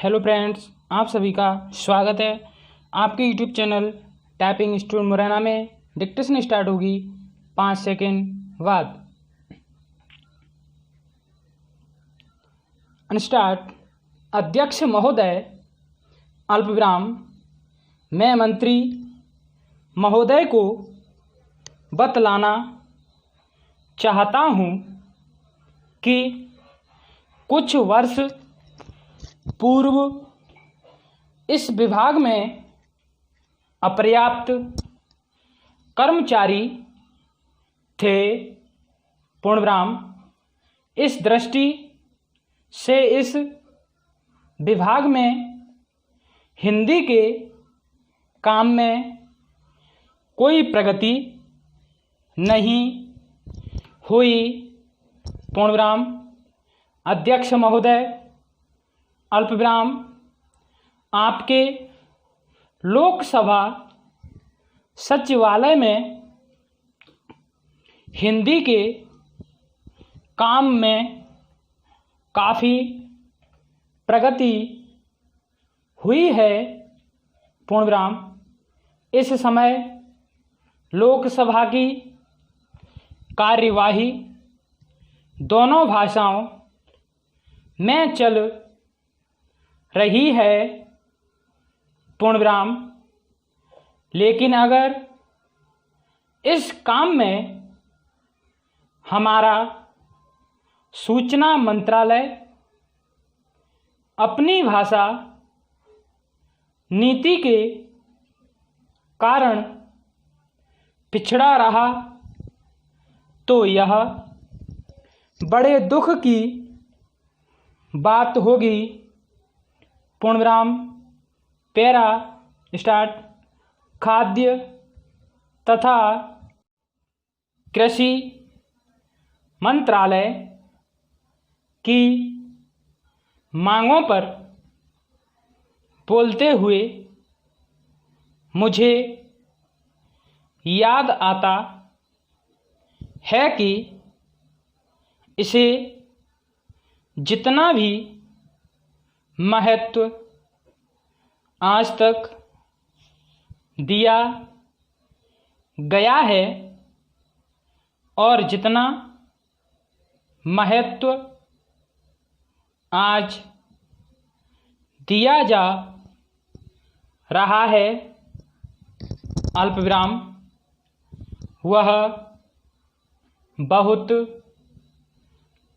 Hello friends, आप सभी का स्वागत है आपके YouTube channel typing institute Morena में। डिक्टेशन स्टार्ट होगी 5 सेकेंड बाद। अनस्टार्ट। अध्यक्ष महोदय अल्पविराम, मैं मंत्री महोदय को बतलाना चाहता हूँ कि कुछ वर्ष पूर्व इस विभाग में अपर्याप्त कर्मचारी थे। पूर्णविराम, इस दृष्टि से इस विभाग में हिंदी के काम में कोई प्रगति नहीं हुई। पूर्णविराम। अध्यक्ष महोदय अल्पविराम, आपके लोकसभा सचिवालय में हिंदी के काम में काफ़ी प्रगति हुई है। पूर्णविराम। इस समय लोकसभा की कार्यवाही दोनों भाषाओं में चल रही है। पूर्णविराम। लेकिन अगर इस काम में हमारा सूचना मंत्रालय अपनी भाषा नीति के कारण पिछड़ा रहा तो यह बड़े दुख की बात होगी। पूर्णविराम। Para start. खाद्य तथा कृषि मंत्रालय की मांगों पर बोलते हुए मुझे याद आता है कि इसे जितना भी महत्व आज तक दिया गया है और जितना महत्व आज दिया जा रहा है अल्पविराम, वह बहुत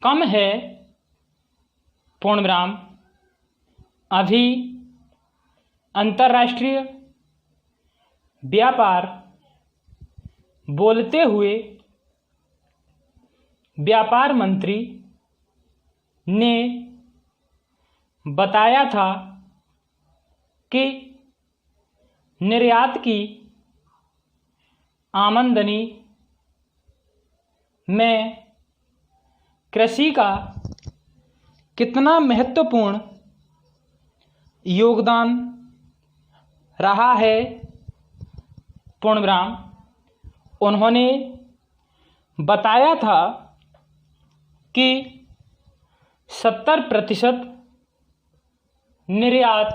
कम है। पूर्णविराम। अभी अंतर्राष्ट्रीय व्यापार बोलते हुए व्यापार मंत्री ने बताया था कि निर्यात की आमदनी में कृषि का कितना महत्वपूर्ण योगदान रहा है। पूर्णविराम। उन्होंने बताया था कि 70% निर्यात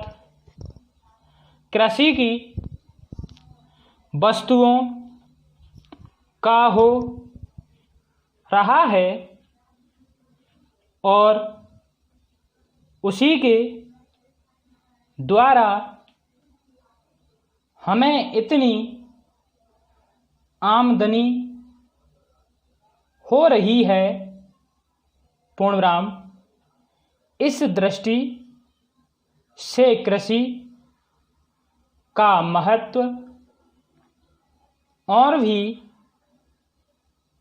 कृषि की वस्तुओं का हो रहा है और उसी के द्वारा हमें इतनी आमदनी हो रही है। पूर्णविराम। इस दृष्टि से कृषि का महत्व और भी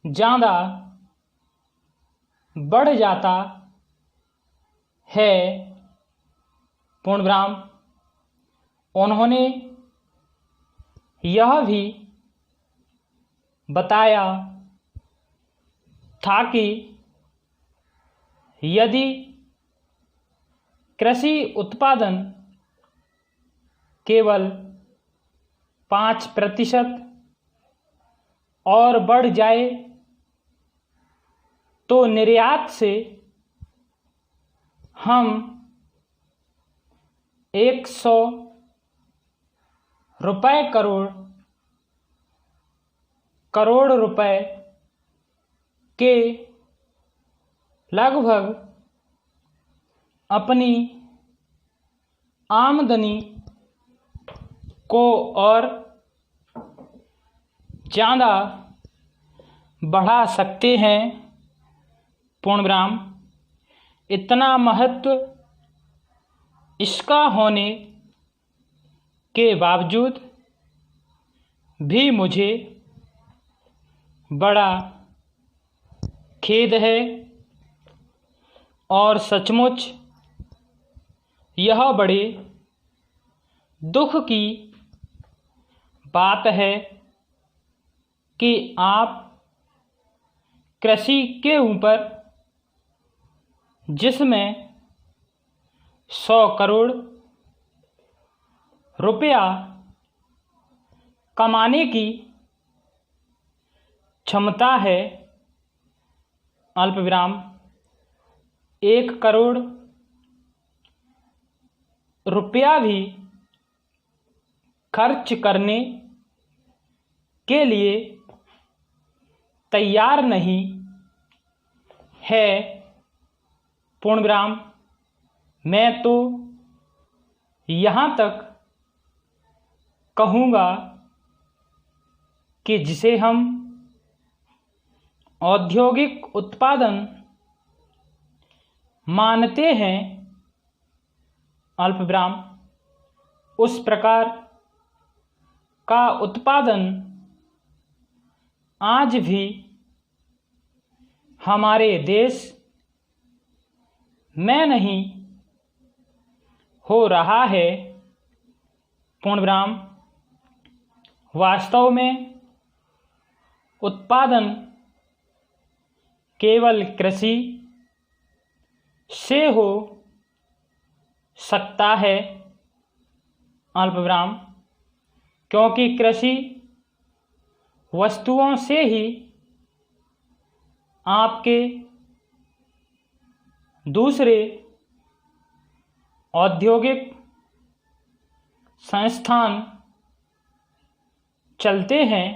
ज़्यादा बढ़ जाता है। पूर्णविराम। उन्होंने यह भी बताया था कि यदि कृषि उत्पादन केवल 5% और बढ़ जाए तो निर्यात से हम 100 रुपये करोड़, करोड़ रुपए के लगभग अपनी आमदनी को और ज़्यादा बढ़ा सकते हैं। पूर्णविराम। इतना महत्व इसका होने के बावजूद भी मुझे बड़ा खेद है और सचमुच यह बड़े दुख की बात है कि आप कृषि के ऊपर, जिसमें 100 करोड़ रुपया कमाने की क्षमता है, अल्पविराम 1 करोड़ रुपया भी खर्च करने के लिए तैयार नहीं है। पूर्णविराम। मैं तो यहाँ तक कहूँगा कि जिसे हम औद्योगिक उत्पादन मानते हैं, अल्पविराम, उस प्रकार का उत्पादन आज भी हमारे देश में नहीं हो रहा है। पूर्णविराम। वास्तव में उत्पादन केवल कृषि से हो सकता है, अल्पविराम, क्योंकि कृषि वस्तुओं से ही आपके दूसरे औद्योगिक संस्थान चलते हैं।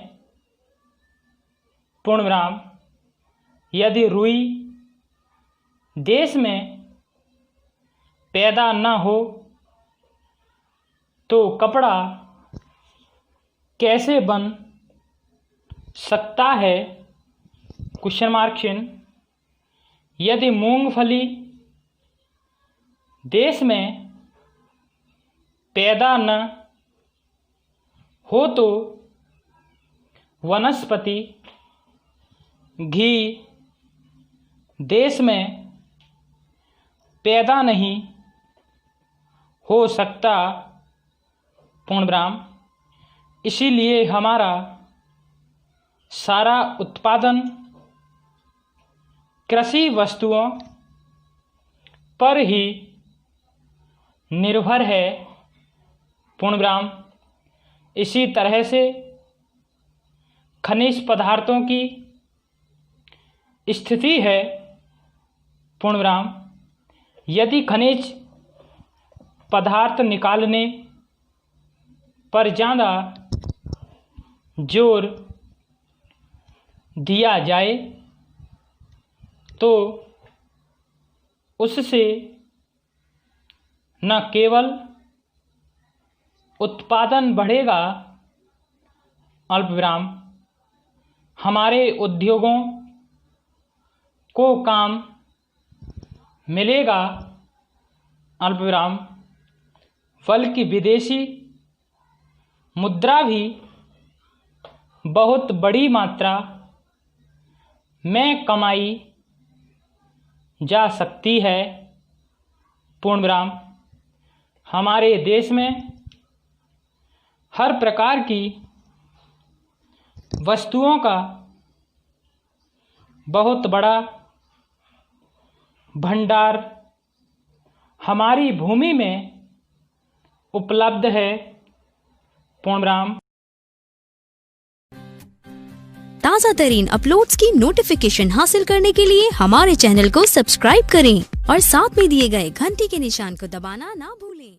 पूर्णविराम। यदि रुई देश में पैदा न हो तो कपड़ा कैसे बन सकता है? क्वेश्चन मार्क चिन्ह। यदि मूंगफली देश में पैदा न हो तो वनस्पति घी देश में पैदा नहीं हो सकता। पूर्णविराम। इसीलिए हमारा सारा उत्पादन कृषि वस्तुओं पर ही निर्भर है। पूर्णविराम। इसी तरह से खनिज पदार्थों की स्थिति है। पूर्णविराम। यदि खनिज पदार्थ निकालने पर ज़्यादा जोर दिया जाए तो उससे न केवल उत्पादन बढ़ेगा, अल्पविराम, हमारे उद्योगों को काम मिलेगा, अल्पविराम, बल्कि विदेशी मुद्रा भी बहुत बड़ी मात्रा में कमाई जा सकती है। पूर्णविराम। हमारे देश में हर प्रकार की वस्तुओं का बहुत बड़ा भंडार हमारी भूमि में उपलब्ध है। पूर्णविराम। ताज़ा तरीन अपलोड्स की नोटिफिकेशन हासिल करने के लिए हमारे चैनल को सब्सक्राइब करें और साथ में दिए गए घंटी के निशान को दबाना ना भूलें।